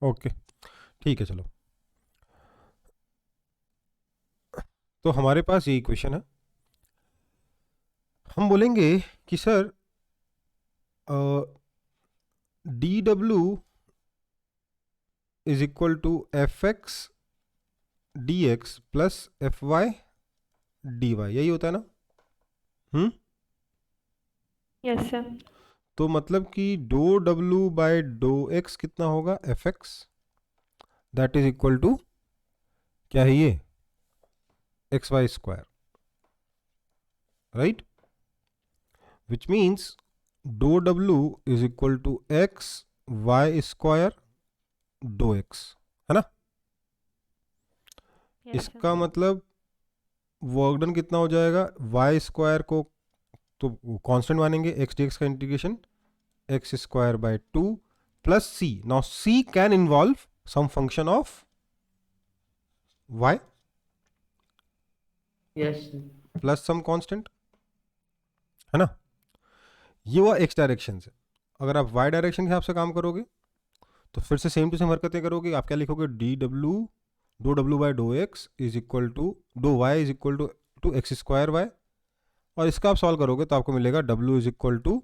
Okay, ठीक है, चलो। तो हमारे पास ये इक्वेशन है। हम बोलेंगे कि sir D W is equal to F X D X plus F Y D Y, यही होता है ना? Yes sir. तो मतलब कि do W by do X कितना होगा? F X, that is equal to क्या है ये? X Y square, right? Which means do W is equal to X Y square do X, है ना? Yes sir. इसका मतलब वर्क डन कितना हो जाएगा? वाई स्क्वायर को तो कांस्टेंट मानेंगे, एक्स डी एक्स का integration X square by two plus C. Now C can involve some function of Y yes plus some constant, है ना? ये हुआ एक्स डायरेक्शन से। अगर आप वाई डायरेक्शन के हिसाब से काम करोगे तो फिर से सेम टू सेम हरकतें करोगे। आप क्या लिखोगे? D W, do W by do X is equal to do Y is equal to X square Y. और इसका आप सॉल्व करोगे तो आपको मिलेगा W is equal to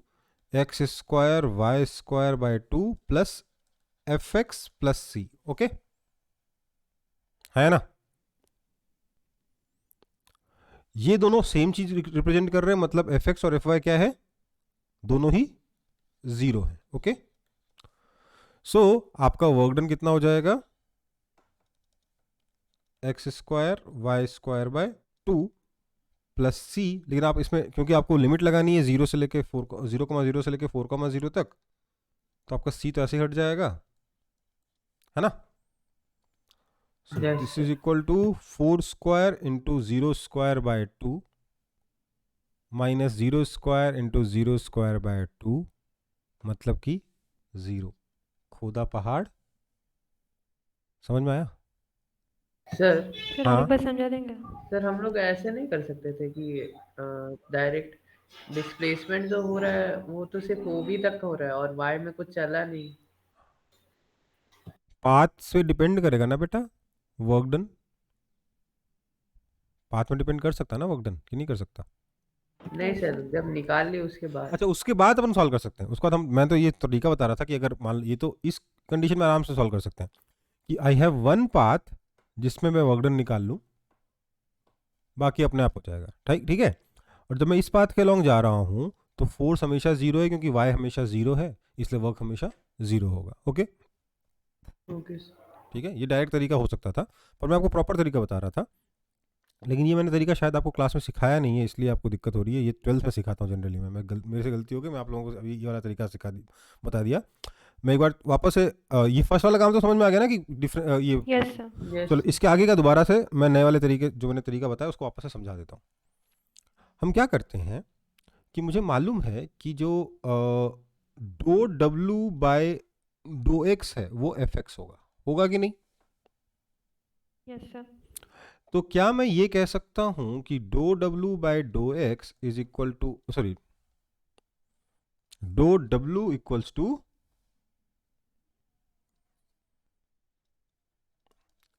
X square Y square by two plus F X plus C. Okay, है ना? ये दोनों सेम चीज रिप्रेजेंट कर रहे हैं, मतलब एफ एक्स और एफ वाई क्या है? दोनों ही जीरो है। ओके, सो आपका वर्क डन कितना हो जाएगा? X square Y square by two plus c. लेकिन आप इसमें क्योंकि आपको लिमिट लगानी है जीरो से लेके 0,0 से लेके 4,0 तक, तो आपका सी तो ऐसे ही हट जाएगा, है ना? So Yes, this sir. Is equal to 4 square into 0 square by two minus 0 square into 0 square by two, मतलब कि 0। खोदा पहाड़, समझ में आया? सर सर और हाँ, एक बार समझा देंगे? सर हम लोग ऐसे नहीं कर सकते थे कि डायरेक्ट डिस्प्लेसमेंट जो हो रहा है वो तो सिर्फ ओबी तक हो रहा है और वाई में कुछ चला नहीं। पाथ से डिपेंड करेगा ना बेटा वर्क डन। पाथ में डिपेंड कर सकता है ना वर्क डन, कि नहीं कर सकता? नहीं यस सर, सर। जब निकाल ली उसके बाद। अच्छा, उसके बाद अपन सॉल्व कर सकते हैं। उसके बाद हम, मैं तो ये तरीका बता रहा था कि अगर मान ये तो इस कंडीशन में आराम से सॉल्व कर सकते हैं कि आई हैव वन पाथ जिसमें मैं वर्क डन निकाल लूँ, बाकी अपने आप हो जाएगा। ठीक ठीक है। और जब मैं इस पाथ के अलॉन्ग जा रहा हूँ तो फोर्स हमेशा जीरो है, क्योंकि वाई हमेशा जीरो है, इसलिए वर्क हमेशा जीरो होगा। Okay, okay sir. ठीक है। ये डायरेक्ट तरीका हो सकता था, पर मैं आपको प्रॉपर तरीका बता रहा था। लेकिन ये मैंने तरीका शायद आपको क्लास में सिखाया नहीं है, इसलिए आपको दिक्कत हो रही है। ये 12th में सिखाता हूँ जनरली। मेरे से गलती हो गई, मैं आप लोगों को अभी ये वाला तरीका बता दिया। मैं एक बार वापस से ये फर्स्ट वाला काम तो समझ में आ गया ना कि डिफरेंट ये। Yes sir. यस चलो इसके आगे का दोबारा से मैं नए वाले तरीके जो मैंने तरीका बताया उसको वापस से समझा देता हूँ। हम क्या करते हैं कि मुझे मालूम है कि जो do W by do X है वो एफ एक्स होगा, होगा कि नहीं? Yes sir. तो क्या मैं ये कह सकता हूं कि do W by do X is equal to, sorry, do W equals to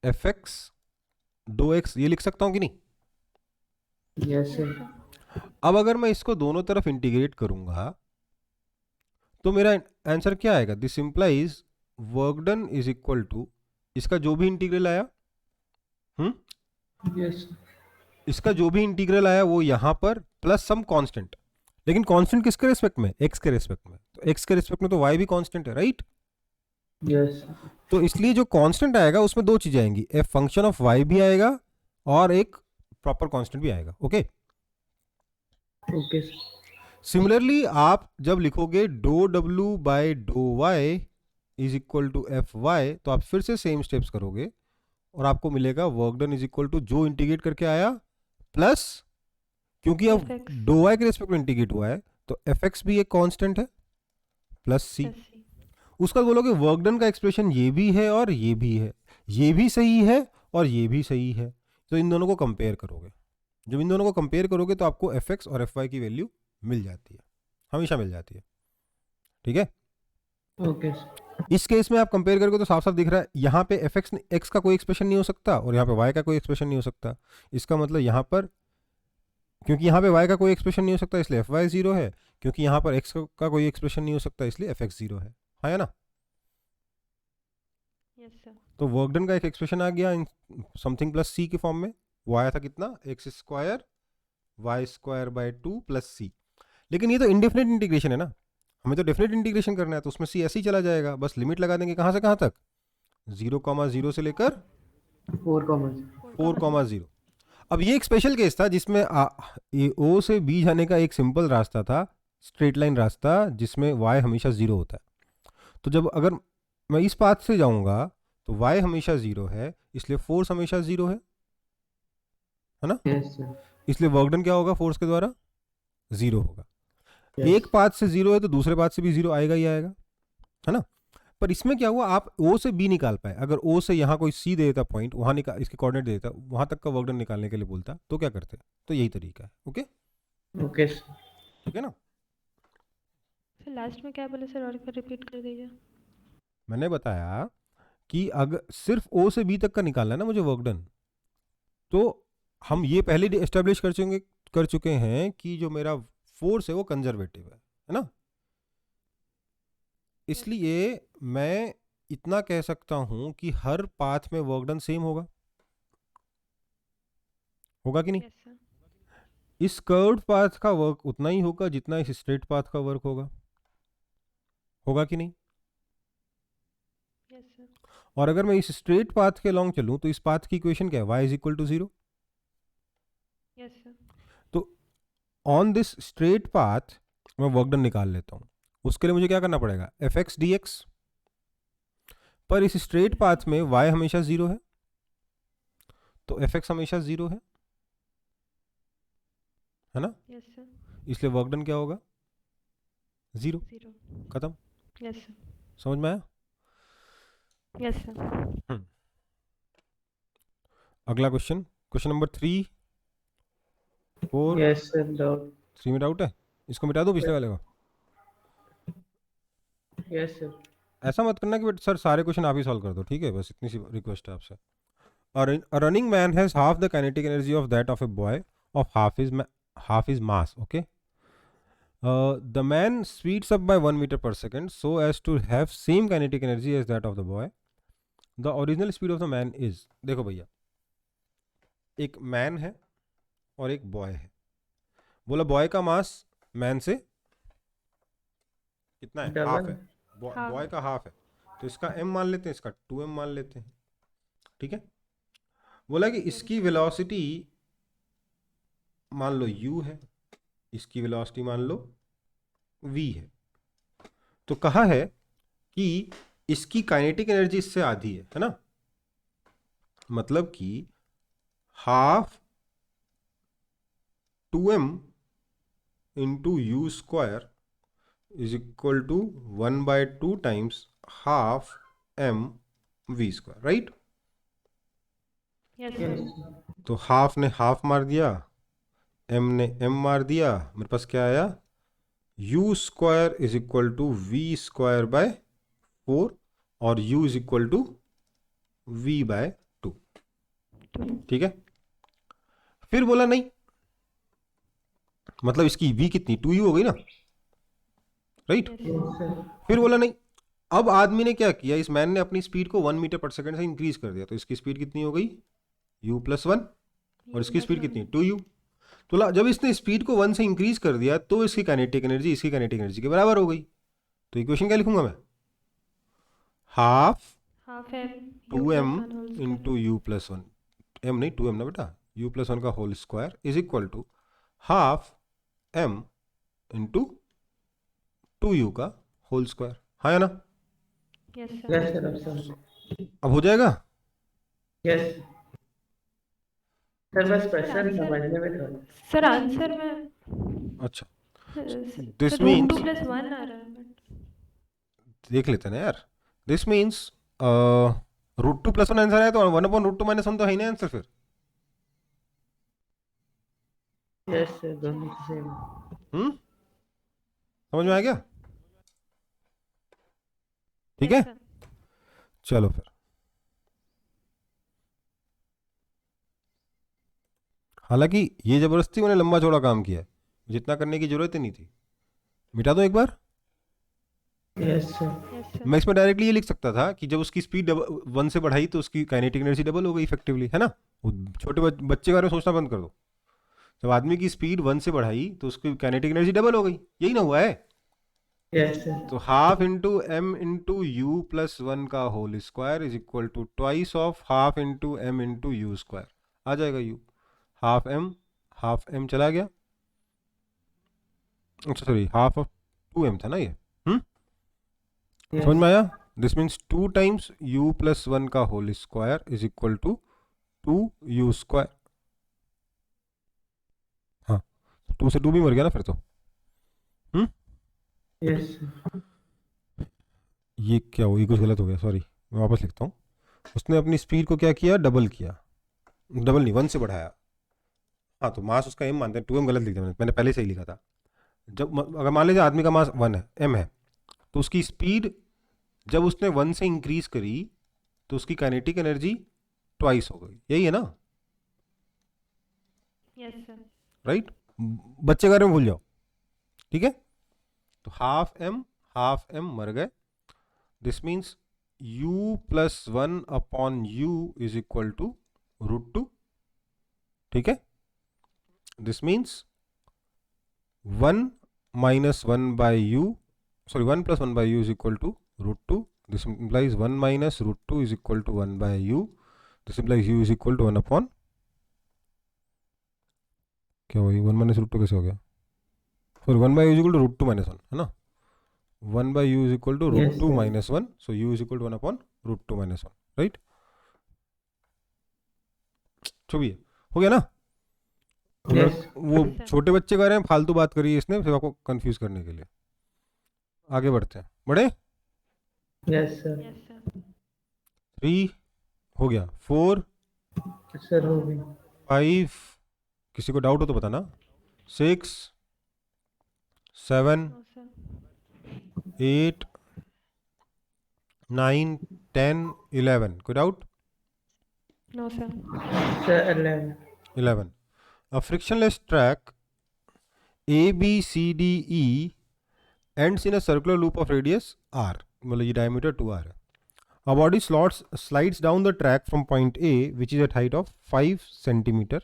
F X do X, ये लिख सकता हूं कि नहीं? Yes yes sir. सर। अब अगर मैं इसको दोनों तरफ इंटीग्रेट करूंगा तो मेरा आंसर क्या आएगा? This implies work done is equal to इसका जो भी इंटीग्रल आया, यस इसका जो भी इंटीग्रल आया वो यहां पर प्लस सम कांस्टेंट। लेकिन कांस्टेंट किसके रिस्पेक्ट में? एक्स के रिस्पेक्ट में। तो एक्स के रिस्पेक्ट में तो वाई भी कांस्टेंट है, राइट? यस तो इसलिए जो कांस्टेंट आएगा उसमें दो चीजें आएंगी, ए फंक्शन ऑफ वाई भी आएगा और एक प्रॉपर कांस्टेंट भी आएगा। Okay, okay sir. सिमिलरली आप जब लिखोगे do W by do Y is equal to F Y, तो आप फिर से सेम स्टेप्स करोगे और आपको मिलेगा work done is equal to जो इंटीग्रेट करके आया प्लस, क्योंकि अब एफ एक्स डो वाई के रिस्पेक्ट में इंटीग्रेट हुआ है तो एफ एक्स भी एक कांस्टेंट है, प्लस सी। प्लस सी। उसका बोलोगे वर्क डन का एक्सप्रेशन ये भी है और ये भी है, ये भी सही है और ये भी सही है, तो इन दोनों को कंपेयर करोगे। जब इन दोनों को कंपेयर करोगे तो आपको एफ एक्स और एफ वाई की वैल्यू मिल जाती है, हमेशा मिल जाती है। ठीक है, ओके सर। इस केस में आप कंपेयर करके तो साफ साफ दिख रहा है, यहाँ पे एफ एक्स एक्स का कोई एक्सप्रेशन नहीं हो सकता और यहाँ पे वाई का कोई एक्सप्रेशन नहीं हो सकता। इसका मतलब यहाँ पर, क्योंकि यहाँ पे वाई का कोई एक्सप्रेशन नहीं हो सकता इसलिए एफ वाई जीरो है, क्योंकि यहाँ पर एक्स का कोई एक्सप्रेशन नहीं हो सकता इसलिए एफ एक्स जीरो है। हाँ या ना? Yes sir. तो वर्क डन का एक एक्सप्रेशन आ गया इन समथिंग प्लस सी के फॉर्म में। वो आया था कितना, x square Y square by two plus c. लेकिन ये तो इनडेफिनेट इंटीग्रेशन है ना, हमें तो डेफिनेट इंटीग्रेशन करना है, तो उसमें सी ऐसे ही चला जाएगा, बस लिमिट लगा देंगे कहाँ से कहाँ तक, 0,0 से लेकर 4 4,0। अब ये एक स्पेशल केस था जिसमें ओ से बी जाने का एक सिंपल रास्ता था, स्ट्रेट लाइन रास्ता, जिसमें वाई हमेशा जीरो होता है। तो जब अगर मैं इस पाथ से जाऊंगा तो वाई हमेशा जीरो है, इसलिए फोर्स हमेशा जीरो है ना? Yes sir. इसलिए वर्क डन क्या होगा, फोर्स के द्वारा जीरो होगा। यस एक पाथ से जीरो है तो दूसरे पाथ से भी जीरो आएगा ही आएगा, है ना? पर इसमें क्या हुआ, आप ओ से बी निकाल पाए। अगर ओ से यहाँ कोई सी दे देता पॉइंट, वहां निकाल इसके कोऑर्डिनेट दे देता, वहां तक का वर्क डन निकालने के लिए बोलता, तो क्या करते? तो यही तरीका है। Okay, okay sir. ठीक है ना? सर लास्ट में क्या बोले सर, और एक बार रिपीट कर दीजिए। मैंने बताया कि अगर सिर्फ ओ से बी तक का निकालना है ना मुझे वर्क डन, तो हम ये पहले एस्टेब्लिश कर चुके हैं कि जो मेरा फोर्स है वो कंजर्वेटिव है ना? इसलिए मैं इतना कह सकता हूं कि हर पाथ में वर्क डन सेम होगा। होगा कि नहीं? Yes sir. इस कर्व्ड पाथ का वर्क उतना ही होगा जितना इस स्ट्रेट पाथ का वर्क होगा। होगा कि नहीं? Yes sir. और अगर मैं इस स्ट्रेट पाथ के लॉन्ग चलूं तो इस पाथ की इक्वेशन क्या है, y is equal to 0। Yes sir. तो ऑन दिस स्ट्रेट पाथ मैं वर्क डन निकाल लेता हूं। उसके लिए मुझे क्या करना पड़ेगा, एफ एक्स डी एक्स। पर इस स्ट्रेट पाथ में y हमेशा 0 है, तो एफ एक्स हमेशा 0 है ना? Yes sir. इसलिए वर्क डन क्या होगा, 0। 0। खत्म। Yes sir. समझ में आया? Yes sir. अगला question, question number 3 4। Yes sir. Doubt. 3 में डाउट है, इसको मिटा दो पिछले वाले को। Yes sir. ऐसा मत करना कि बट सर सारे क्वेश्चन आप ही सॉल्व कर दो, ठीक है? बस इतनी सी रिक्वेस्ट है आपसे। A running man has half the kinetic energy of that of a boy of half his mass. Okay. The man speeds up by 1 meter per second so as to have same kinetic energy as that of the boy. The original speed of the man is, देखो भैया, एक man है और एक boy है। बोला boy का मास man से कितना है, हाफ डबल। है, Half. बॉय का हाफ है, तो इसका m मान लेते हैं, इसका 2m मान लेते हैं, ठीक है? बोला कि इसकी वेलोसिटी मान लो u है, इसकी वेलोसिटी मान लो v है। तो कहा है कि इसकी काइनेटिक एनर्जी इससे आधी है ना? मतलब कि half 2m into you square is equal to 1/2 times half m v square, right? Yes yes sir. Sir. तो हाफ ने हाफ मार दिया, m ने m मार दिया, मेरे पास क्या आया, u square is equal to v square by 4 और u is equal to v by 2, ठीक है? फिर बोला नहीं, मतलब इसकी v कितनी, 2u हो गई ना, right? Yes yes sir. Sir. फिर बोला नहीं। अब आदमी ने क्या किया, इस मैन ने अपनी स्पीड को 1 मीटर पर सेकंड से इंक्रीज कर दिया, तो इसकी स्पीड कितनी हो गई, u प्लस 1, और इसकी स्पीड कितनी, 2u। तो जब इसने स्पीड को 1 से इंक्रीज कर दिया तो इसकी काइनेटिक एनर्जी इसकी काइनेटिक एनर्जी के बराबर हो गई। तो इक्वेशन क्या लिखूंगा मैं, half half M 2m into you plus 1, m नहीं 2m ना बेटा, u प्लस 1 का whole square is equal to half m into 2u का होल स्क्वायर। हाँ या ना? Yes yes sir. सर। अब सर। अब हो जाएगा? यस सर, बस सर प्रश्न आंसर, समझने में थोड़ा। सर आंसर में अच्छा, this sir root means 2 plus 1 आ रहा है बट देख लेते हैं ना यार, दिस मीन्स √2 + 1 आंसर है, तो 1/√2 - 1 तो है ही ना आंसर फिर। यस सर, दोनों तो सेम। समझ में आ गया? ठीक Yes, है, sir. चलो फिर। हालांकि ये जबरदस्ती मैंने लंबा चौड़ा काम किया है, जितना करने की जरूरत ही नहीं थी। मिटा दो एक बार। Yes sir. Yes, sir. मैं इसमें डायरेक्टली ये लिख सकता था कि जब उसकी स्पीड 1 से बढ़ाई तो उसकी काइनेटिक एनर्जी डबल हो गई इफेक्टिवली, है ना। वो छोटे बच्चे के बारे में सोचना बंद कर दो। जब आदमी की स्पीड 1 से बढ़ाई तो उसकी काइनेटिक एनर्जी डबल हो गई, यही ना हुआ है। Yes Yes, sir. sir. तो half into m into you plus 1 का whole square is equal to twice of half into m into you square. आ जाएगा यू, हाफ एम चला गया, अच्छा सॉरी हाफ ऑफ 2m था ना ये। समझ में आया। This means 2 times u plus 1 का whole square is equal to 2u square. हाँ, 2 से 2 भी मर गया ना फिर तो। Yes sir. ये क्या हो, ये कुछ गलत हो गया, सॉरी मैं वापस लिखता हूँ। उसने अपनी स्पीड को क्या किया, डबल किया, डबल नहीं 1 से बढ़ाया। हाँ तो मास उसका m मानते हैं, 2m गलत लिख दिया मैंने पहले से ही लिखा था। जब अगर मान लीजिए आदमी का मास 1 है, m है, तो उसकी स्पीड जब उसने 1 से इंक्रीज करी तो उसकी काइनेटिक एनर्जी ट्वाइस हो गई, यही है ना, Yes, sir. राइट। बच्चे के बारे में भूल जाओ, ठीक है। तो हाफ एम मर गए। This means u plus 1 upon u is equal to √2, ठीक है। This means 1 minus 1 by U, sorry 1 plus 1 by U is equal to √2। This implies 1 minus √2 is equal to 1 by U. This implies u is equal to 1 upon, क्या हुआ, 1 minus √2 कैसे हो गया, sorry 1 by U is equal to √2 minus 1, है ना। 1 by U is equal to Yes, √2 sir. Minus 1, so u is equal to 1 upon √2 minus 1, right. जो भी है, हो गया ना। यस वो Yes, sir. छोटे बच्चे कह रहे हैं फालतू बात करी है इसने सिर्फ आपको कंफ्यूज करने के लिए। आगे बढ़ते हैं, बढ़े। Yes sir. Yes, sir. 3 हो गया, 4 सर हो गई। 5, किसी को डाउट हो तो बताना, 6 7 No, sir. 8 9 10 11, कोई doubt. No, sir. Sir 11। 11, a frictionless track ABCDE ends in a circular loop of radius r, मतलब ये diameter 2r है। A body slides down the track from point A, which is at height of 5 centimeter.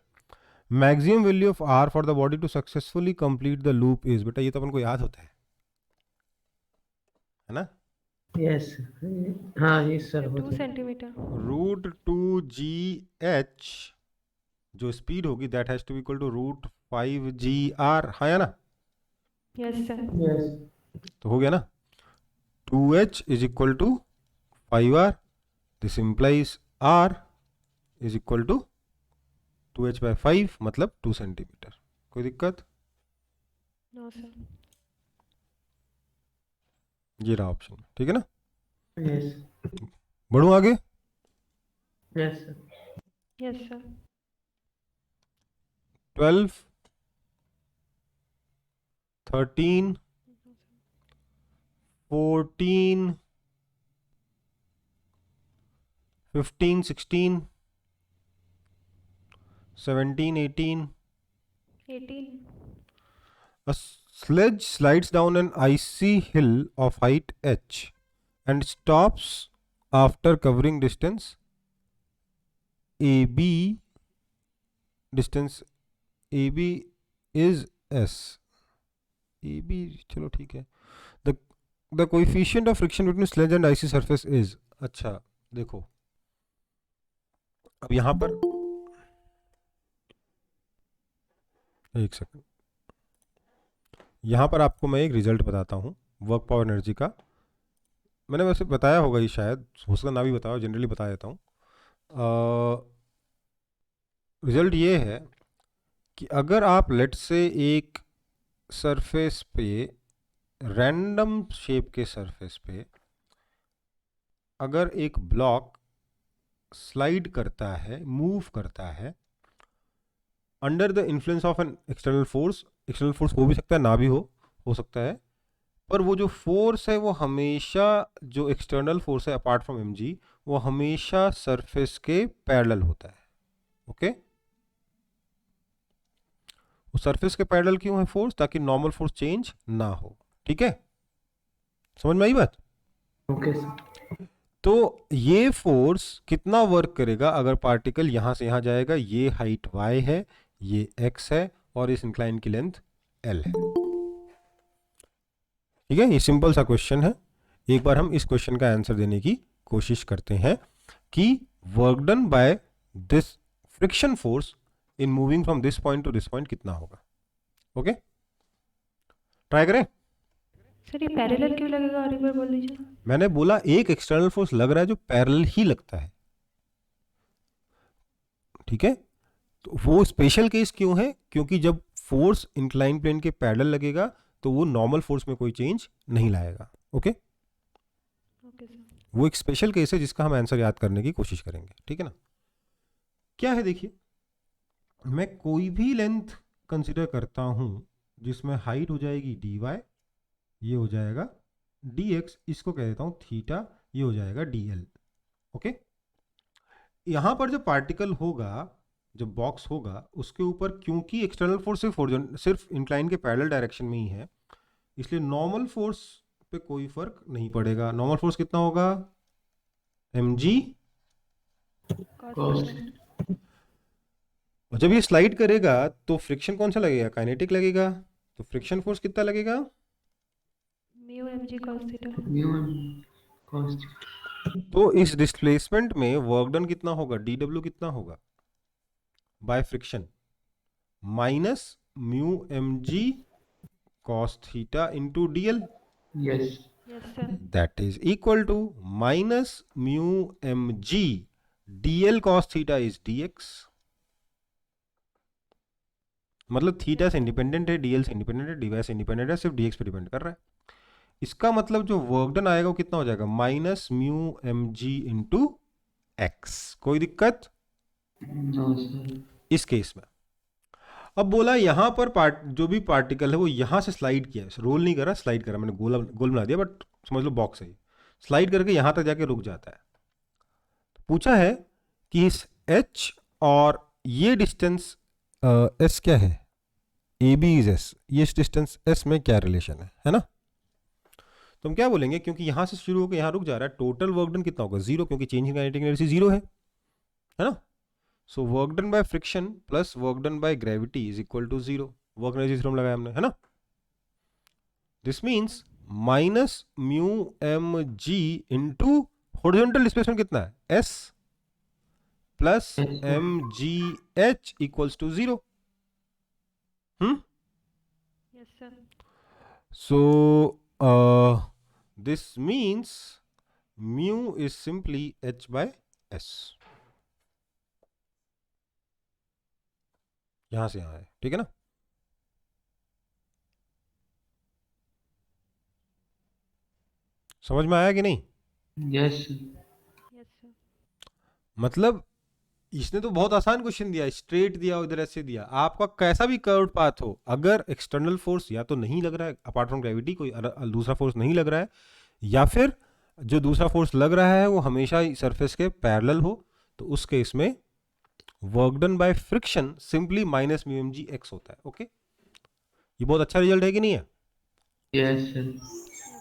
Maximum value of r for the body to successfully complete the loop is, बेटा ये तो अपन को याद होता है ना, यस हाँ ये सर हो 2 centimeter. √2gh जो स्पीड होगी that has to be equal to √5gr, हाँ या ना। Yes, sir. यस तो हो गया ना, 2h is equal to 5r। This implies r is equal to 2h by 5, मतलब 2 सेंटीमीटर। कोई दिक्कत, No, sir. ये रहा ऑप्शन, ठीक है ना। यस बढ़ूँ आगे। Yes sir. Yes, sir. 12 13 14 15 16 17 18, 18. a sledge slides down an icy hill of height h and stops after covering distance AB. Distance AB is s. AB चलो ठीक है। The coefficient of friction between sledge and icy surface is, अच्छा देखो अब यहाँ पर एक second, यहाँ पर आपको मैं एक रिजल्ट बताता हूँ वर्क पावर एनर्जी का। मैंने वैसे बताया होगा ये, शायद हो सकता ना भी बताया, जनरली बता देता हूँ। रिजल्ट ये है कि अगर आप लेट से एक सरफेस पे, रैंडम शेप के सरफेस पे अगर एक ब्लॉक स्लाइड करता है, मूव करता है under the influence of an external force हो भी सकता है ना भी हो सकता है, पर वो जो फोर्स है वो हमेशा, जो एक्सटर्नल फोर्स है अपार्ट फ्रॉम mg, वो हमेशा सरफेस के पैरेलल होता है। ओके, वो सरफेस के पैरेलल क्यों है फोर्स? ताकि नॉर्मल फोर्स चेंज ना हो। ठीक है, समझ में आई बात? Okay sir. तो ये फोर्स कितना वर्क करेगा अगर पार्टिकल यहां से यहां जाएगा? ये हाइट y है, ये x है, और इस इंक्लाइन की लेंथ l है। ठीक है, ये सिंपल सा क्वेश्चन है। एक बार हम इस क्वेश्चन का आंसर देने की कोशिश करते हैं कि work done by this friction force in moving from this point two this point कितना होगा। ओके, ट्राई करें। सर ये पैरेलल क्यों लगेगा, और एक बार बोल दीजिए। मैंने बोला एक एक्सटर्नल फोर्स लग रहा है जो पैरेलल ही लगता है। ठीक है, तो वो स्पेशल केस क्यों है? क्योंकि जब फोर्स इंक्लाइन प्लेन के पैरेलल लगेगा तो वो नॉर्मल फोर्स में कोई चेंज नहीं लाएगा। Okay, okay sir. वो एक स्पेशल केस है जिसका हम आंसर याद करने की कोशिश करेंगे। ठीक है ना? क्या है देखिए, मैं कोई भी लेंथ कंसिडर करता हूं जिसमें हाइट हो जाएगी dy, ये हो जाएगा dx, इसको कह देता हूं थीटा, ये हो जाएगा dl। ओके, यहां पर जो पार्टिकल होगा, जो बॉक्स होगा, उसके ऊपर क्योंकि एक्सटर्नल फोर्स सिर्फ इंक्लाइन के पैरेलल डायरेक्शन में ही है, इसलिए नॉर्मल फोर्स पे कोई फर्क नहीं पड़ेगा। नॉर्मल फोर्स कितना होगा? mg। Cos theta. और जब ये स्लाइड करेगा तो फ्रिक्शन कौन सा लगेगा? काइनेटिक लगेगा। तो फ्रिक्शन फोर्स कितना लगेगा? Mu M G cos theta. Mu cos. तो इस डिस्प्लेसमेंट में वर्क डन कितना होगा? dw कितना होगा? By friction minus mu mg cos theta into dl, yes. Yes sir. That is equal to minus mu mg dl cos theta is dx। मतलब theta से independent है, dl से independent है, dy से इंडिपेंडेंट है, सिर्फ dx पे depend कर रहा है। इसका मतलब जो वर्क डन आएगा वो कितना हो जाएगा? Minus mu mg into x. कोई दिक्कत नो सर। इस केस में? अब बोला यहां पर जो भी पार्टिकल है वो यहां से स्लाइड किया है, रोल नहीं करा, स्लाइड करा, मैंने गोल गोल बना दिया, बट समझ लो बॉक्स है, स्लाइड करके यहां तक जाके रुक जाता है। तो पूछा है कि इस h और ये डिस्टेंस s क्या है? ए बी इज एस, ये इस डिस्टेंस s में क्या रिलेशन है ना? तो हम क्या बोलेंगे, क्योंकि यहां से शुरू होकर यहां रुक जा रहा है, टोटल वर्क डन कितना होगा? जीरो, क्योंकि change in kinetic energy zero है ना? So work done by friction plus work done by gravity is equal to zero. Work energy theorem लगाया हमने, है ना? This means minus mu M G into horizontal displacement कितना है? S plus M G H equals to zero. Yes sir. So this means mu is simply H by S. यहां से यहां है, ठीक है ना? समझ में आया कि नहीं? यस। Yes sir. मतलब इसने तो बहुत आसान क्वेश्चन दिया, स्ट्रेट दिया, उधर ऐसे दिया, आपका कैसा भी कर्व पाथ हो, अगर एक्सटर्नल फोर्स या तो नहीं लग रहा है अपार्ट फ्रॉम ग्रेविटी, कोई दूसरा फोर्स नहीं लग रहा है, या फिर जो दूसरा फोर्स लग रहा है वो हमेशा सरफेस के पैरेलल हो, तो उस केस में work done by friction simply minus mu M G X होता है। ओके, ये बहुत अच्छा रिजल्ट है कि नहीं है? Yes sir. Yes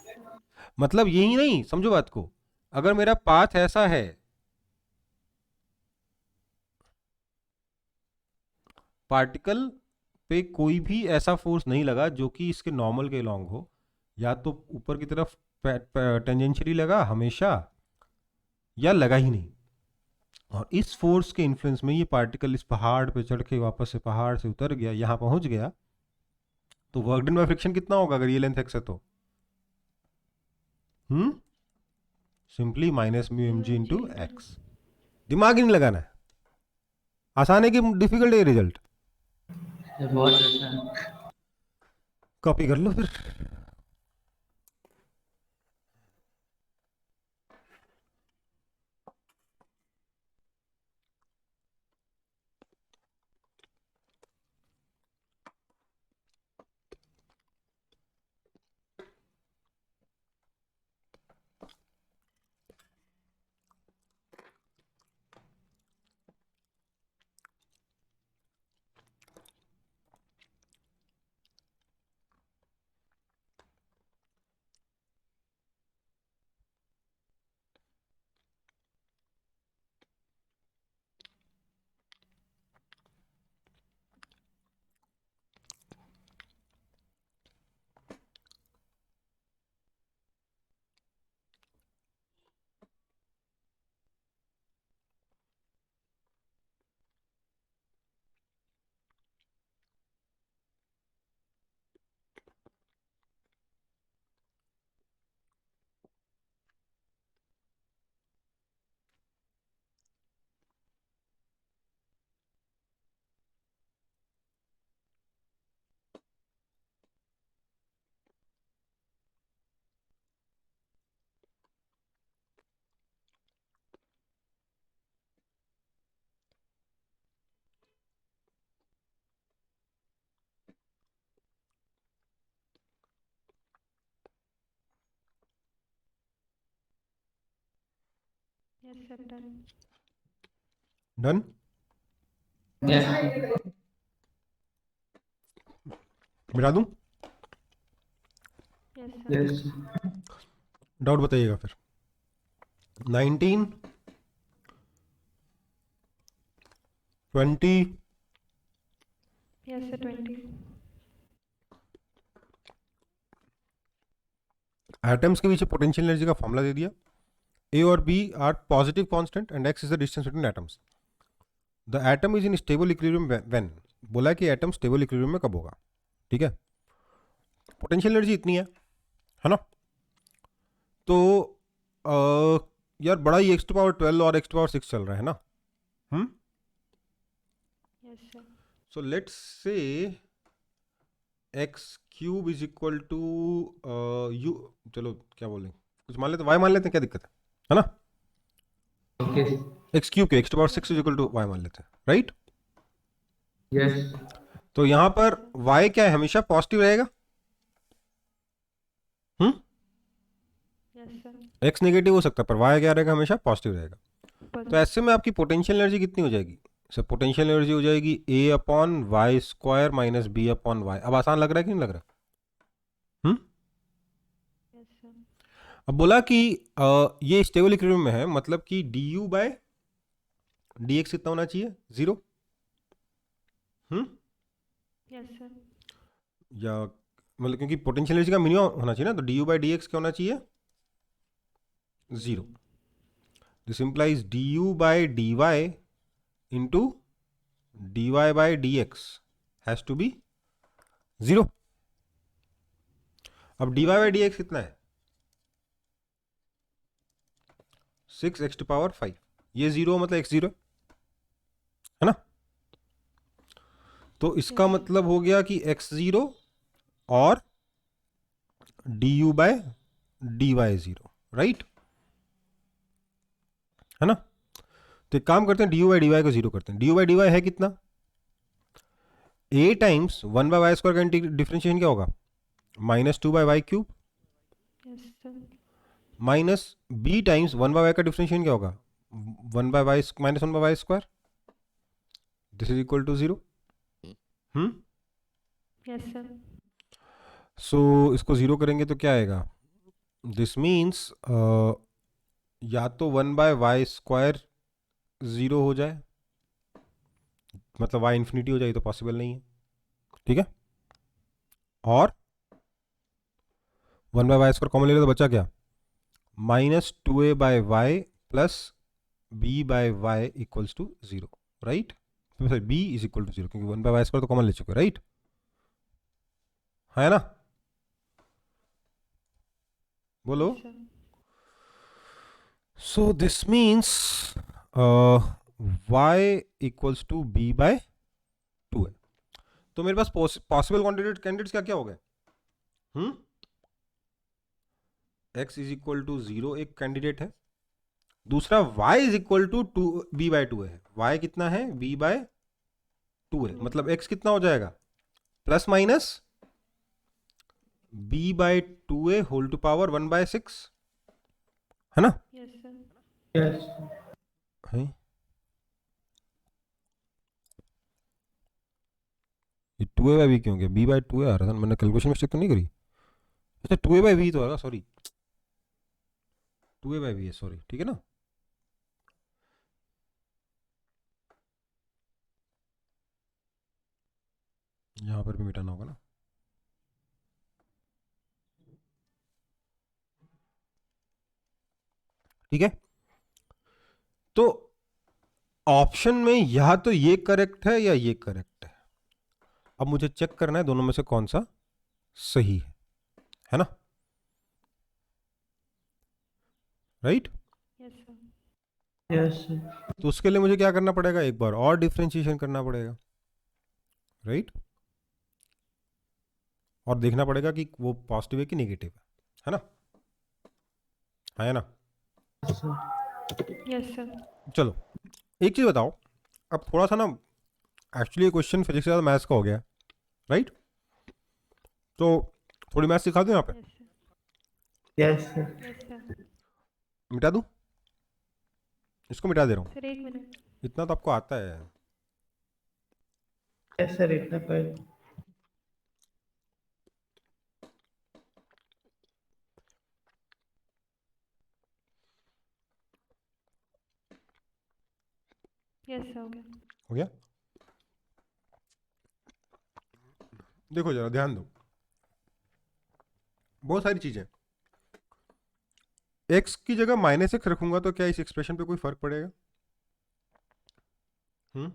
sir. मतलब यही नहीं, समझो बात को, अगर मेरा पाथ ऐसा है, पार्टिकल पे कोई भी ऐसा फोर्स नहीं लगा जो कि इसके नॉर्मल के लॉन्ग हो, या तो ऊपर की तरफ टेंजेंशियली लगा हमेशा, या लगा ही नहीं, और इस फोर्स के इन्फ्लुएंस में ये पार्टिकल इस पहाड़ पे चढ़ के वापस से पहाड़ से उतर गया, यहां पहुंच गया, तो वर्क डन बाय फ्रिक्शन कितना होगा अगर ये लेंथ एक्स है तो? Simply minus mu M G into X. दिमाग ही नहीं लगाना है। आसान है कि डिफिकल्ट है रिजल्ट? बहुत आसान। कॉपी कर लो फिर। Yes, sir. Done. Done? Yes. मिटा दूं? Yes, sir. Yes. डाउट बताइएगा फिर। 19 20 Yes, sir. 20. एटम्स के पीछे पोटेंशियल एनर्जी का फॉर्मूला दे दिया। ए और B are positive constant and X is the distance between atoms. The atom is in stable equilibrium when. बोला कि एटम स्टेबल इक्विलिब्रियम में कब होगा। ठीक है, पोटेंशियल एनर्जी इतनी है ना। तो यार बड़ा ही x⁻12 और x⁻6 चल रहा है ना। Yes, sir. So let's say x³ is equal to you, चलो क्या बोलें, कुछ मान लेते, y मान लेते हैं, क्या दिक्कत है ना। Okay. x³ के x⁻6 is equal to y मान लेते हैं, राइट। Yes. तो यहां पर y क्या है, हमेशा पॉजिटिव रहेगा। Yes, sir. x नेगेटिव हो सकता है पर y क्या रहेगा, हमेशा पॉजिटिव रहेगा। तो Positive. ऐसे में आपकी पोटेंशियल एनर्जी कितनी हो जाएगी। सर पोटेंशियल एनर्जी हो जाएगी a/y² माइनस b/y। अब आसान लग रहा है कि नहीं लग रहा। Yes, sir. अब बोला कि ये स्टेबल इक्विलिब्रियम में है, मतलब कि du/dx कितना होना चाहिए, 0। Yes, sir. या मतलब क्योंकि पोटेंशियल एनर्जी का मिनिमम होना चाहिए ना, तो du/dx क्या होना चाहिए, 0। This implies du/dy into dy/dx has to be 0। अब dy/dx कितना है, 6x⁵। ये 0 मतलब x0 है ना। तो इसका Yes, sir. मतलब हो गया कि x0 और du/dy 0, राइट, है ना। तो एक काम करते हैं, du/dy को 0 करते हैं। du/dy है कितना, a टाइम्स 1/y² का डिफरेंशिएशन क्या होगा, -2/y³ Yes, sir. Minus b times 1/y का डिफरेंशिएशन क्या होगा, 1/y -1/y²। This is equal to 0। Yes, sir. So इसको 0 करेंगे तो क्या आएगा, दिस मीन्स या तो 1/y² 0 हो जाए, मतलब y इन्फिनिटी हो जाए, तो पॉसिबल नहीं है, ठीक है। और 1/y² कॉमन ले लो तो बचा क्या, -2a/y plus b/y equals to 0, right. Sorry b is equal to 0, क्योंकि 1/y² तो कॉमन ले चुके, राइट, है ना। बोलो। Yes, sir. So this means y equals to b/2 है। तो मेरे पास पॉसिबल कैंडिडेट्स क्या क्या हो गए, x इज इक्वल टू 0 एक कैंडिडेट है, दूसरा y is equal to b/2 है। y कितना है, b/2 है, मतलब x कितना हो जाएगा, plus minus b/2a whole to power 1/6, है ना। Yes, sir. Yes. है ये 2a/v क्यों गया, b/2a आ रहा था, मैंने कैलकुलेशन मिस्टेक तो नहीं करी। अच्छा 2a/v तो आएगा, सॉरी 2a/v है, सॉरी, ठीक है ना। यहां पर भी मिटाना होगा ना। ठीक है, तो ऑप्शन में या तो ये करेक्ट है या ये करेक्ट है। अब मुझे चेक करना है दोनों में से कौन सा सही है ना, राइट। Yes, sir. Yes. तो उसके लिए मुझे क्या करना पड़ेगा, एक बार और डिफरेंशिएशन करना पड़ेगा, राइट, और देखना पड़ेगा कि वो पॉजिटिव है कि नेगेटिव है ना, है ना। Yes, sir. चलो एक चीज बताओ, अब थोड़ा सा ना, एक्चुअली ये क्वेश्चन फिजिक्स से ज़्यादा मैथ्स का हो गया, राइट। तो थोड़ी मैथ्स सिखा दूं यहाँ पे, Yes, sir. Yes. Yes, sir. मिटा दूं। इसको मिटा दे रहा हूँ, सर 1 मिनट। इतना तो आपको आता है। यस सर, इतना कर। यस सर हो गया। हो गया। देखो जरा ध्यान दो, बहुत सारी चीजें। x की जगह -x रखूंगा तो क्या इस एक्सप्रेशन पे कोई फर्क पड़ेगा? No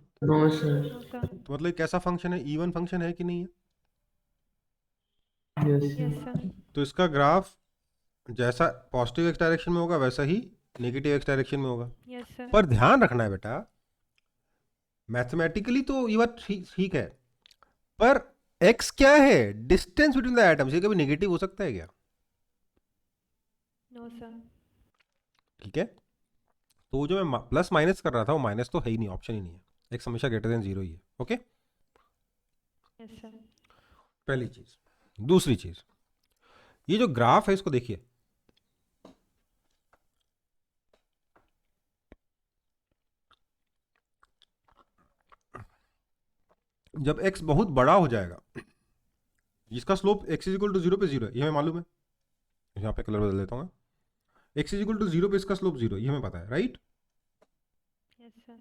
sir. No sir. तो मतलब कैसा फंक्शन है, इवन फंक्शन है कि नहीं है? Yes yes sir. तो इसका ग्राफ जैसा पॉजिटिव एक्स डायरेक्शन में होगा वैसा ही नेगेटिव एक्स डायरेक्शन में होगा। Yes sir. पर ध्यान रखना है बेटा, मैथमेटिकली तो ये बात ठीक है, पर x क्या है, डिस्टेंस बिटवीन द एटम्स, ये कभी नेगेटिव हो सकता है क्या? No sir. ठीक है, तो वो जो मैं प्लस माइनस कर रहा था वो माइनस तो है ही नहीं, ऑप्शन ही नहीं है, x हमेशा ग्रेटर देन 0 ही है। Okay, yes sir. पहली चीज। दूसरी चीज, ये जो ग्राफ है इसको देखिए, जब x बहुत बड़ा हो जाएगा, इसका slope x is equal to 0 पे 0 है, ये हमें मालूम है, यहाँ पे कलर बदल देता हूँ, x इज इक्वल टू 0 पे इसका स्लोप 0, ये हमें पता है, राइट? Yes sir.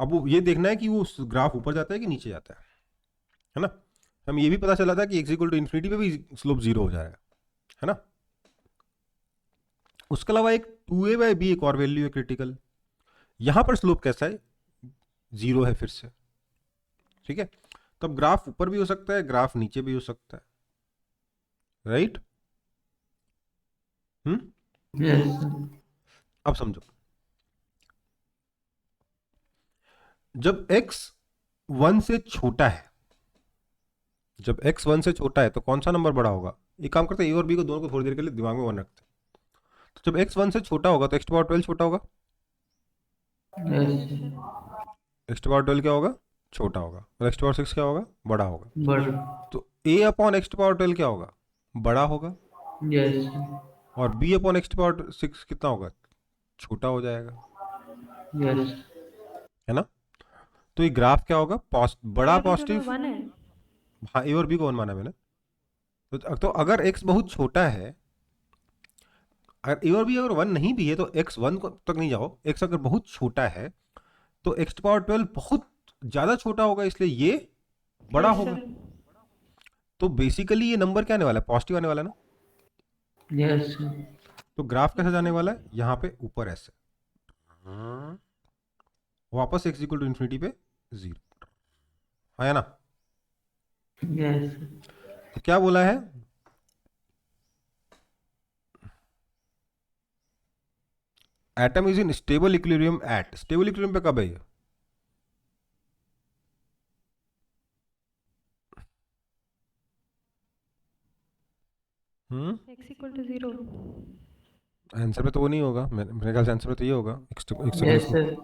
अब वो ये देखना है कि वो ग्राफ ऊपर जाता है कि नीचे जाता है ना? हम ये भी पता चला था कि x इक्वल टू इन्फिनिटी पे भी स्लोप 0 हो जाएगा, है ना? उसके अलावा एक 2a/b एक और वैल्यू है क्रिटिकल, यहां पर स्लोप कैसा है, 0 है फिर से, ठीक है? तब ग्राफ ऊपर भी हो सकता है, ग्राफ नीचे भी हो सकता है, राइट? Yes sir. अब समझो, जब x 1 से छोटा है, जब x 1 से छोटा है तो कौन सा नंबर बड़ा होगा? एक काम करते हैं, a और b को दोनों को थोड़ी देर के लिए दिमाग में 1 रखते हैं। तो जब x 1 से छोटा होगा तो x टू पावर 12 छोटा होगा, यस x टू पावर 12 क्या होगा, छोटा होगा, और x टू पावर 6 क्या होगा, बड़ा होगा। बड़ा। तो a upon x to power 12 क्या होगा, बड़ा होगा, यस और b upon x to power 6 कितना होगा, छोटा हो जाएगा, यस। है ना? तो ये ग्राफ क्या होगा, बड़ा पॉजिटिव। 1 है। हाँ, a और b को 1 माना मैंने। तो अगर x बहुत छोटा है, अगर a और b अगर 1 नहीं भी है तो x 1 तक नहीं जाओ, x अगर बहुत छोटा है तो x टू पावर 12 बहुत ज्यादा छोटा होगा, इसलिए ये बड़ा यस होगा। सर। तो बेसिकली ये नंबर क्या आने वाला है, पॉजिटिव आने वाला है ना? यस तो ग्राफ कैसे जाने वाला है, यहाँ पे ऊपर ऐसे, वापस x इक्वल टू इन्फिनिटी पे 0, आया ना? यस। तो क्या बोला है, atom is in stable equilibrium at, stable equilibrium पे कब है ये? x equal to 0। आंसर पे तो वो नहीं होगा, मेरे ख्याल से आंसर पे तो ये होगा, एक सेकंड यस इसको, सर।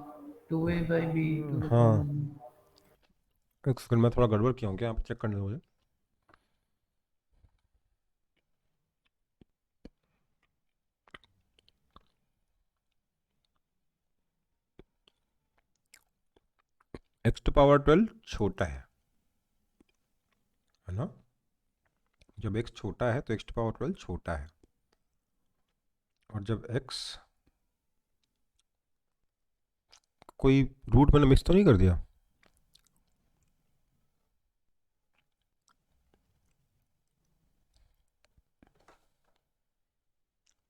2a/b हाँ, एक सेकंड मैं थोड़ा गड़बड़ किया हूँ क्या, आप चेक करने दो मुझे। x टू पावर 12 छोटा है ना? जब x छोटा है तो x टू पावर 12 छोटा है, और जब x, कोई रूट मैंने मिक्स तो नहीं कर दिया?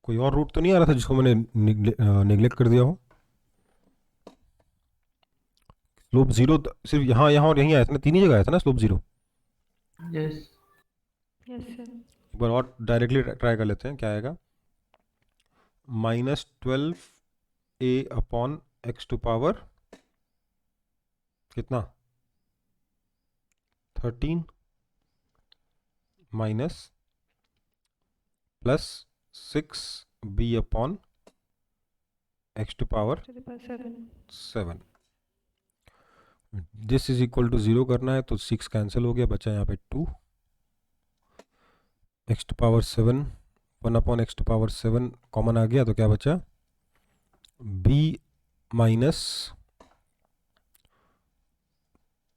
कोई और रूट तो नहीं आ रहा था जिसको मैंने निगलेक्ट कर दिया हो? स्लोप 0 सिर्फ यहाँ यहाँ और यहीं आया था ना, तीन ही जगह आया था ना स्लोप 0। Yes yes sir. एक बार और डायरेक्टली ट्राई कर लेते हैं, क्या आएगा, -12a upon x to power कितना, 13 minus plus 6b upon x to power to the power 7। 7। This is equal to 0 करना है तो 6 कैंसिल हो गया, बचा यहाँ पे 2, x to power 7, 1 upon x to power 7 common आ गया तो क्या बचा, b minus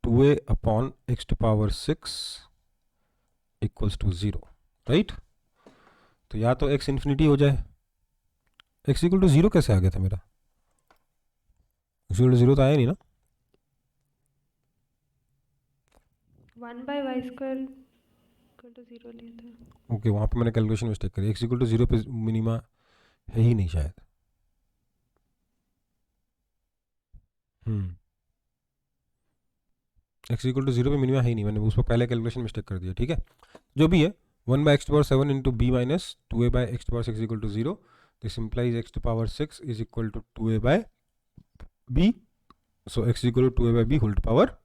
2a upon x to power 6 equals to 0, right. तो या तो x इन्फिनिटी हो जाए, x इक्वल टू 0 कैसे आ गया था मेरा, x इक्वल टू 0 तो आया नहीं ना। 1/y² इक्वल टू 0 लिया था। ओके, वहाँ पे मैंने कैलकुलेशन मिस्टेक करी, x इक्वल टू 0 पे मिनिमा है ही नहीं शायद। x इक्वल टू 0 पे मिनिमा है ही नहीं, मैंने उस पर पहले कैलकुलेशन मिस्टेक कर दिया, ठीक है। जो भी है 1/x⁻7 into b minus 2a/x⁻6 equal to 0, this implies x⁻6 is equal to 2a/b, so x equal to 2a/b whole to power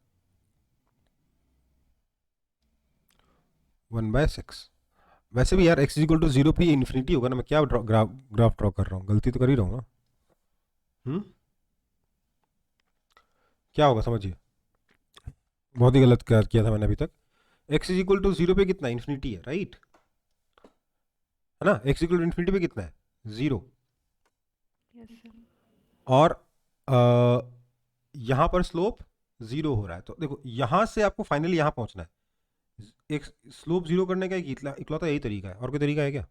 1/6। वैसे भी यार x इक्वल टू 0 पे इन्फिनिटी होगा ना, मैं क्या ग्राफ ड्रॉ कर रहा हूँ, गलती तो कर ही रहा हूँ ना। क्या होगा समझिए, बहुत ही गलत किया था मैंने अभी तक। x इक्वल टू 0 पे कितना इन्फिनिटी है, राइट है ना। x इक्वल टू इन्फिनिटी पे कितना है 0, यस सर। और यहाँ पर स्लोप 0 हो रहा है। तो देखो यहाँ से आपको फाइनली यहाँ पहुँचना है, एक स्लोप 0 करने का इकलौता यही तरीका है, और कोई तरीका है क्या।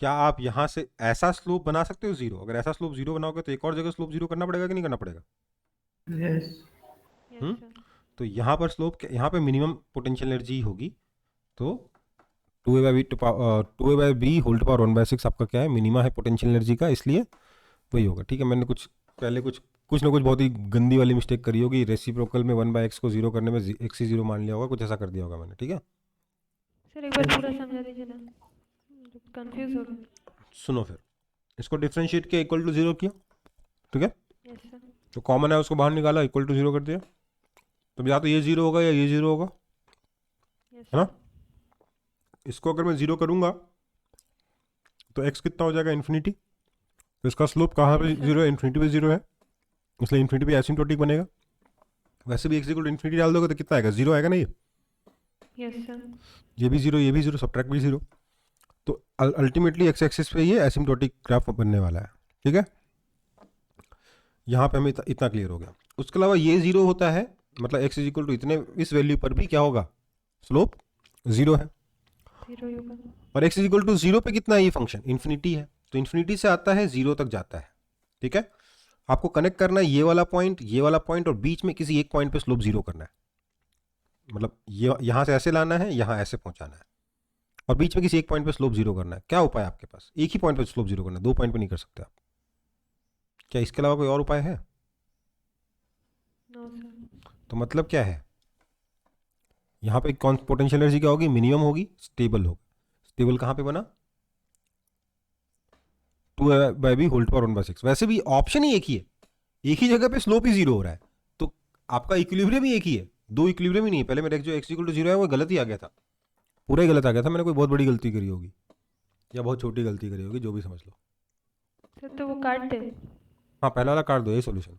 क्या आप यहाँ से ऐसा स्लोप बना सकते हो 0, अगर ऐसा स्लोप 0 बनाओगे तो एक और जगह स्लोप 0 करना पड़ेगा कि नहीं करना पड़ेगा। Yes yes sir. तो यहाँ पर स्लोप, यहाँ पे मिनिमम पोटेंशियल एनर्जी होगी, तो 2a/b होल टू पावर 1/6 आपका क्या है, मिनिमा है पोटेंशियल एनर्जी का, इसलिए वही होगा, ठीक है। मैंने कुछ ना कुछ बहुत ही गंदी वाली मिस्टेक करी होगी, रेसिप्रोकल में 1/x को 0 करने में x ही 0 मान लिया होगा, कुछ ऐसा कर दिया होगा मैंने, ठीक है। सर एक बार पूरा समझा दीजिए ना, कंफ्यूज हो गया। सुनो, फिर इसको डिफ्रेंशिएट किया, इक्वल टू 0 किया, ठीक है। Yes sir. जो कॉमन है उसको बाहर निकाला, इक्वल टू 0 कर दिया, तो या तो ये 0 होगा या ये 0 होगा, यस है ना। सर। इसको अगर मैं 0 करूंगा तो x कितना हो जाएगा इन्फिनिटी, तो इसका स्लोप कहाँ पे Yes, sir. 0 है, इन्फिनिटी पे 0 है, इसलिए इन्फिनिटी पे एसिम्प्टोटिक बनेगा। वैसे भी x इक्वल टू इन्फिनिटी डाल दोगे तो कितना आएगा, 0 आएगा ना, यस सर। ये भी 0, ये भी 0, सब्ट्रैक्ट भी 0, तो अल्टीमेटली x एक्सिस पे ये एसिम्प्टोटिक ग्राफ बनने वाला है, ठीक है। यहाँ पे हमें इतना क्लियर हो गया। उसके अलावा ये 0 होता है, मतलब x इज इक्वल टू इतने, इस वैल्यू पर भी क्या होगा, स्लोप 0 है, 0 ही होगा। और x इज इक्वल टू 0 पे कितना है, ये फंक्शन इन्फिनिटी है, तो इन्फिनिटी से आता है 0 तक जाता है, ठीक है। आपको कनेक्ट करना है ये वाला पॉइंट और बीच में किसी एक पॉइंट पे स्लोप 0 करना है, मतलब ये यहाँ से ऐसे लाना है, यहाँ ऐसे पहुंचाना है, और बीच में किसी एक पॉइंट पे स्लोप 0 करना है। क्या उपाय है आपके पास, एक ही पॉइंट पे स्लोप 0 करना है, 2 पॉइंट पे नहीं कर सकते आप। क्या इसके अलावा कोई और उपाय है। No sir. तो मतलब क्या है, यहाँ पे कौन पोटेंशियल एनर्जी क्या होगी, मिनिमम होगी, स्टेबल होगी। स्टेबल कहाँ पे बना, 2a/b होल टू पावर 1/6। वैसे भी ऑप्शन ही एक ही है, एक ही जगह पे स्लोप ही 0 हो रहा है, तो आपका इक्विलिब्रियम ही एक ही है, दो इक्विलिब्रियम ही नहीं है। पहले मेरा जो x इक्वल टू 0 है वो गलत ही आ गया था, पूरा ही गलत आ गया था, मैंने कोई बहुत बड़ी गलती करी होगी या बहुत छोटी गलती करी होगी, जो भी समझ लो। सर तो वो काट दे। हाँ, पहला वाला काट दो, ये सोल्यूशन।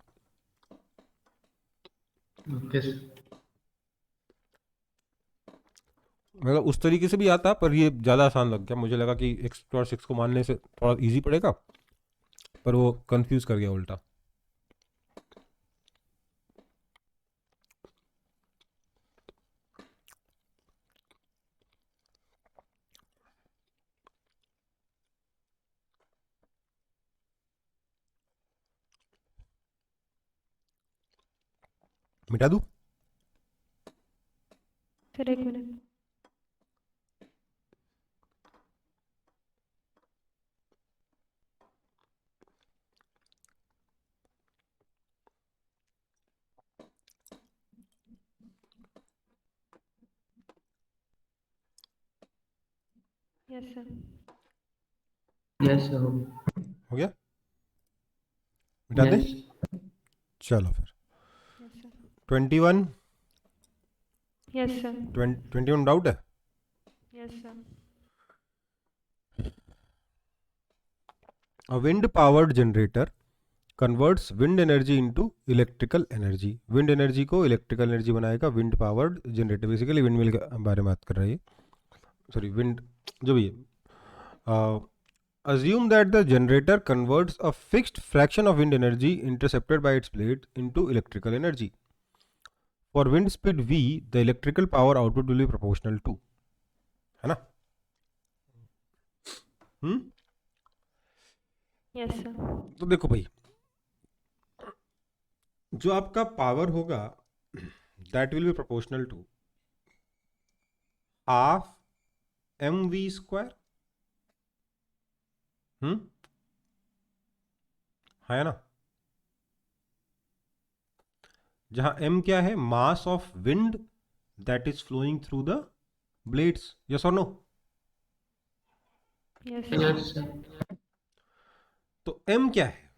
ओके मतलब उस तरीके से भी आता, पर ये ज़्यादा आसान लग गया, मुझे लगा कि x⁻6 को मानने से थोड़ा इजी पड़ेगा, पर वो कंफ्यूज कर गया उल्टा। मिटा दूँ। सर एक मिनट। Yes sir. यस हो हो गया, मिटा दें। यस चलो फिर yes sir. 21 yes sir. 21 doubt है। Yes sir. A wind powered generator converts wind energy into electrical energy। wind energy को electrical energy बनाएगा wind powered generator, basically windmill के बारे में बात कर रही है, सॉरी विंड जो भी है। assume that the generator converts a fixed fraction of wind energy intercepted by its blade into electrical energy. For wind speed v, the electrical power output will be proportional to, है ना? Yes sir. तो देखो भाई, जो आपका power होगा that will be proportional to half m v square, है ना? जहां m क्या है? Mass of wind that is flowing through the blades, yes or no? Yes yes sir. Sir. तो m क्या है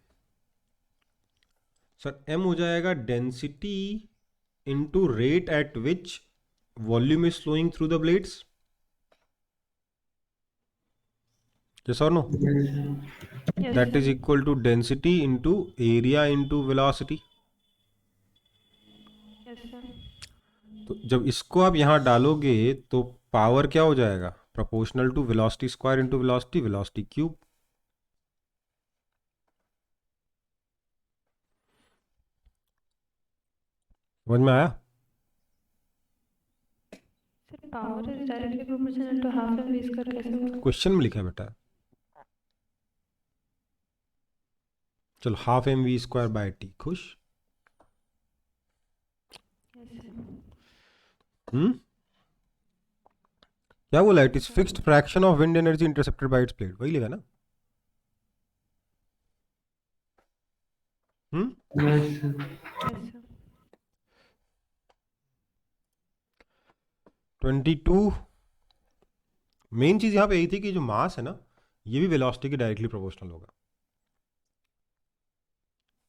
सर? m हो जाएगा density into rate at which volume is flowing through the blades, yes or no? Yes that is sir. Equal to density into area into velocity. Yes sir. तो जब इसको आप यहां डालोगे तो पावर क्या हो जाएगा? Proportional to velocity square into velocity, velocity cube. समझ में आया? Sir power is directly proportional to half m v square कैसे होगा? क्वेश्चन में लिखा है बेटा। चलो, half m v square by t, खुश? Yes sir. क्या बोला? It is fixed fraction of wind energy intercepted by its plate, वही लिखा ना? Yes sir. Yes sir. 22। Main चीज यहां पे यही थी कि जो मास है ना, ये भी वेलोसिटी के डायरेक्टली प्रोपोर्शनल होगा।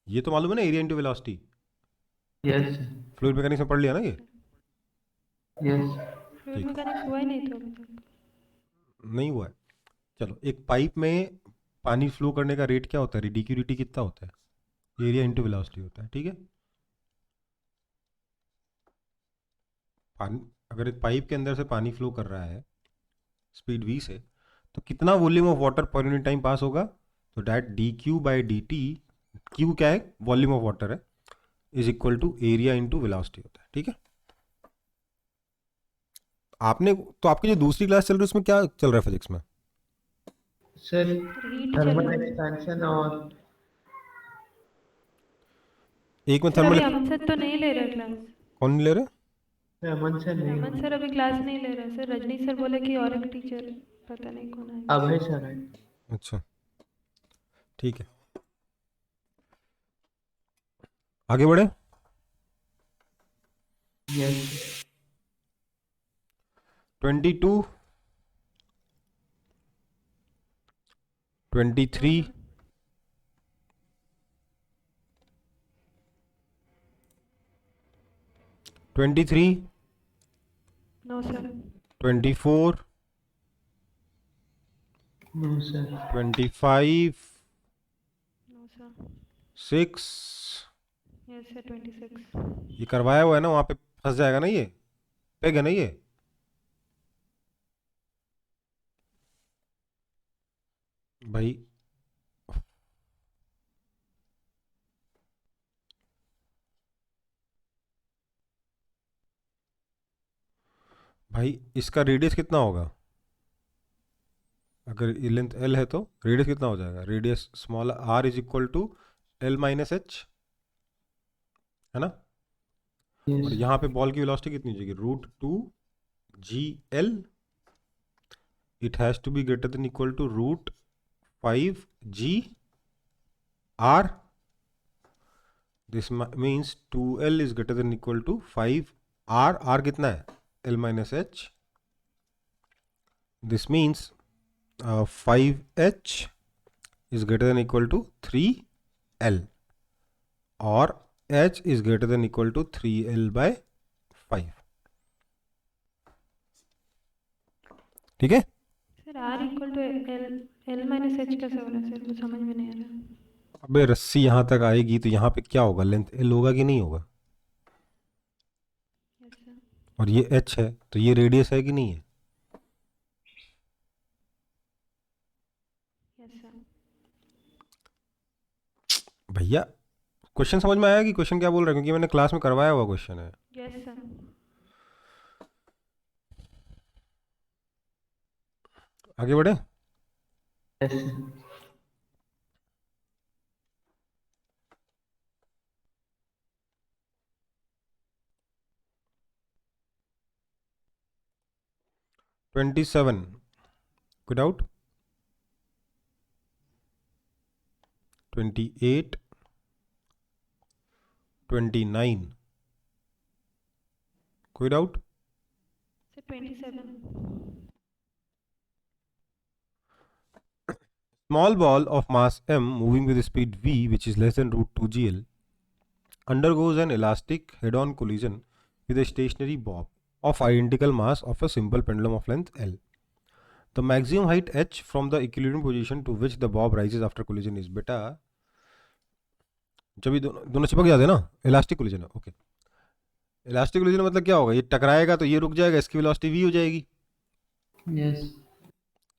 ये तो मालूम है ना, area into velocity. Yes sir. Fluid mechanics में पढ़ लिया ना ये? यस। फ्लूइड ठीक, मैकेनिक्स हुआ ही नहीं तो अभी तक। नहीं हुआ है। चलो, एक पाइप में पानी फ्लो करने का रेट क्या होता है? डी क्यू डी टी कितना होता है? एरिया इंटू वेलोसिटी होता है, ठीक है? पानी, अगर एक पाइप के अंदर से पानी फ्लो कर रहा है स्पीड v से, तो कितना volume of water per unit time pass होगा? तो that D Q by D T, Q क्या है? वॉल्यूम ऑफ वाटर है, is equal to area into velocity होता है, ठीक है? आपने तो आपकी जो दूसरी क्लास चल रही है उसमें क्या चल रहा है फिजिक्स में? सर हीट चल थर्मल रहा है। एक्सपेंशन और एक में सर थर्मल, अभी अमन सर तो नहीं ले रहे क्लास। कौन नहीं ले रहे? अमन सर नहीं अमन सर अभी क्लास नहीं ले रहे सर। रजनी सर बोले कि और एक टीचर पता नहीं कौन आएगा। अभय सर है। अच्छा, ठीक है, आगे बढ़े। Yes. 22, 23, 23, no sir. 24, no sir. 25, no sir. 6। Yes sir 26। ये करवाया हुआ है ना, वहां पे फंस जाएगा ना, ये पेग है ना ये। भाई भाई इसका रेडियस कितना होगा? अगर ये लेंथ एल है तो रेडियस कितना हो जाएगा? Radius small R is equal to L minus H, है ना? और यस। यहाँ पे बॉल की वेलोसिटी कितनी हो जाएगी? √2 G L. It has to be greater than equal to √5 G R. This means 2L is greater than equal to 5 R. R कितना है? L minus H. This means 5H is greater than equal to 3L, और H is greater than equal to 3L by 5, ठीक है? Sir R equal to L L minus H कैसे हो रहा है sir? वो समझ में नहीं आ रहा। अबे रस्सी यहाँ तक आएगी तो यहाँ पे क्या होगा? लेंथ L होगा कि नहीं होगा? Yes sir. और ये H है तो ये रेडियस है कि नहीं है? Yes sir. भैया क्वेश्चन समझ में आया कि क्वेश्चन क्या बोल रहे हैं, क्योंकि मैंने क्लास में करवाया हुआ क्वेश्चन है। Yes sir. आगे बढ़े। Yes sir. 27 कोई डाउट? 28 29 कोई doubt? Sir 27। Small ball of mass m moving with speed v, which is less than root 2 gl, undergoes an elastic head-on collision with a stationary bob of identical mass of a simple pendulum of length L. The maximum height h from the equilibrium position to which the bob rises after collision is beta. जब ये दोनों चिपक जाते हैं ना, elastic collision है। Okay, elastic collision मतलब क्या होगा, ये टकराएगा तो ये रुक जाएगा, इसकी वेलोसिटी v हो जाएगी। यस।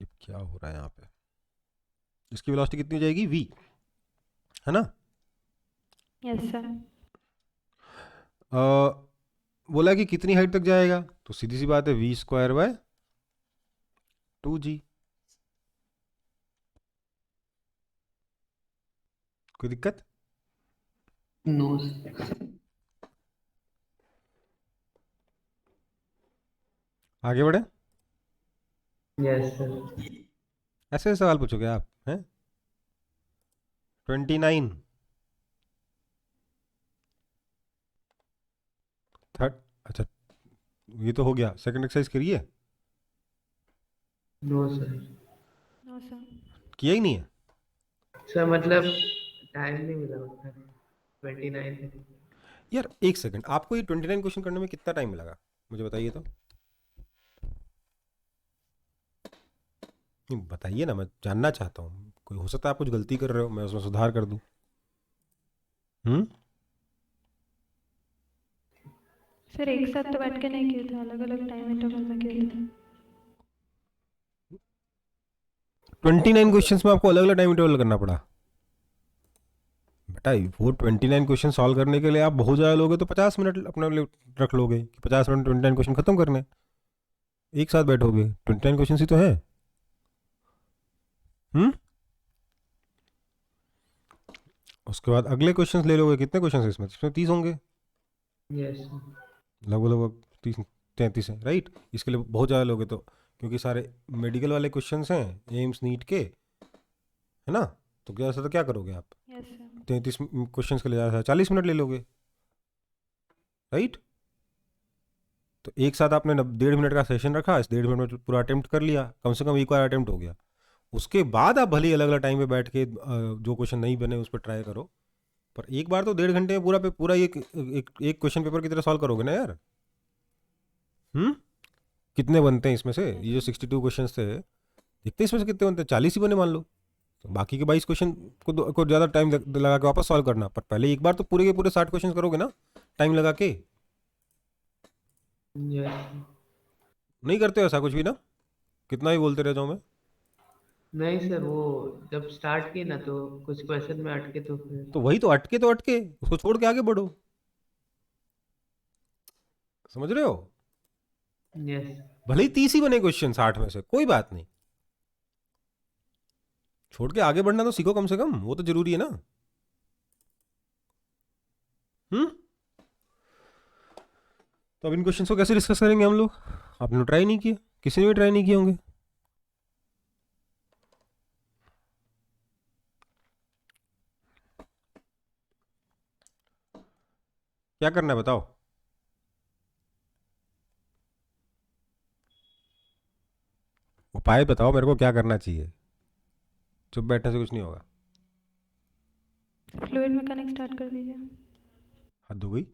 ये क्या हो रहा है यहाँ पे, इसकी वेलोसिटी कितनी हो जाएगी, v, है ना। Yes sir. बोला कि कितनी हाइट तक जाएगा, तो सीधी सी बात है v स्क्वायर बाय 2g। कोई दिक्कत? नो। आगे बढ़े। Yes sir. ऐसे सवाल पूछोगे आप हैं। 29 थर्ड, अच्छा ये तो हो गया। सेकंड एक्सरसाइज करिए। No sir. No sir. किया ही नहीं है। सर मतलब टाइम नहीं मिला उतना। 29 यार एक सेकंड, आपको ये 29 क्वेश्चन करने में कितना टाइम लगा मुझे बताइए तो। नहीं बताइए ना, मैं जानना चाहता हूँ। कोई हो सकता है आप कुछ गलती कर रहे हो, मैं उसमें सुधार कर दूँ। सर एक साथ तो बैठ के नहीं किया था, अलग अलग टाइम इंटरवल में किया था। 29 क्वेश्चंस में आपको अलग अलग टाइम इंटरवल करना पड़ा बेटा। वो 29 क्वेश्चन सॉल्व करने के लिए आप बहुत ज़्यादा लोगे तो 50 मिनट अपने लिए रख लोगे कि 50 मिनट 29 क्वेश्चन खत्म करने। एक साथ बैठोगे, 29 क्वेश्चन ही तो है। उसके बाद अगले क्वेश्चंस ले लोगे। कितने क्वेश्चंस है इसमें? इसमें 30 होंगे यस लगभग, लगभग 30-33 है, राइट। इसके लिए बहुत ज़्यादा लोगे तो, क्योंकि सारे मेडिकल वाले क्वेश्चंस हैं एम्स नीट के, है ना। तो क्या ऐसा तो क्या करोगे आप, यस सर। 33 क्वेश्चंस के लिए ज़्यादा 40 मिनट ले लोगे, राइट। तो एक साथ आपने 1.5 मिनट का सेशन रखा, इस 1.5 मिनट में पूरा अटेम्प्ट कर लिया, कम से कम एक बार अटेम्प्ट हो गया। उसके बाद आप भले ही अलग अलग टाइम पे बैठ के जो क्वेश्चन नहीं बने उस पर ट्राई करो, पर एक बार तो 1.5 घंटे में पूरा एक क्वेश्चन पेपर की तरह सॉल्व करोगे ना यार। कितने बनते हैं इसमें से? ये जो 62 क्वेश्चन थे, देखते इसमें से कितने बनते हैं, 40 ही बने मान लो। तो बाकी के 22 क्वेश्चन को ज़्यादा टाइम लगा के वापस सॉल्व करना, पर पहले एक बार तो पूरे के पूरे 60 क्वेश्चन करोगे ना टाइम लगा के। यस। नहीं करते हो ऐसा कुछ भी ना, कितना ही बोलते रह जाऊँ मैं। नहीं सर, वो जब स्टार्ट की ना तो कुछ क्वेश्चन में अटके तो फिर। तो वही तो अटके उसको छोड़ के आगे बढ़ो, समझ रहे हो। यस। भले ही 30 ही बने क्वेश्चन 60 में से, कोई बात नहीं, छोड़ के आगे बढ़ना तो सीखो कम से कम, वो तो जरूरी है ना। तो अब इन क्वेश्चन को कैसे डिस्कस करेंगे हम लोग? आपने ट्राई नहीं किया, किसी ने भी ट्राई नहीं किए होंगे। क्या करना है बताओ? उपाय बताओ मेरे को, क्या करना चाहिए? चुप बैठने से कुछ नहीं होगा। फ्लूइड मैकेनिक्स स्टार्ट कर दीजिए। हद हो गई।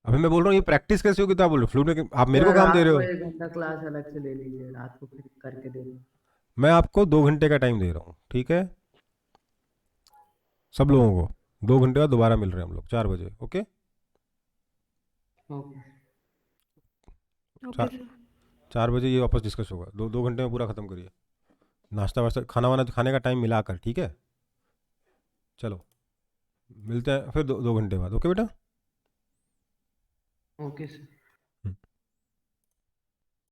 अभी मैं बोल रहा हूँ ये प्रैक्टिस कैसे होगी, तो आप बोल रहे हो फ्लूइड में आप मेरे को सर काम दे रहे आपको हो। 1 घंटा क्लास अलग से ले लीजिए, रात को फिर करके दे दो। मैं आपको 2 घंटे का टाइम दे रहा हूँ, ठीक है। सब लोगों को 2 घंटे बाद दोबारा मिल रहे हैं हम लोग 4 बजे, ओके। ओके। Okay sir. 4 बजे ये वापस डिस्कस होगा। 2 घंटे में पूरा खत्म करिए। नाश्ता वास्ता खाना वाना खाने का टाइम मिलाकर, ठीक है। चलो मिलते हैं फिर 2 घंटे बाद, ओके बेटा। Okay sir.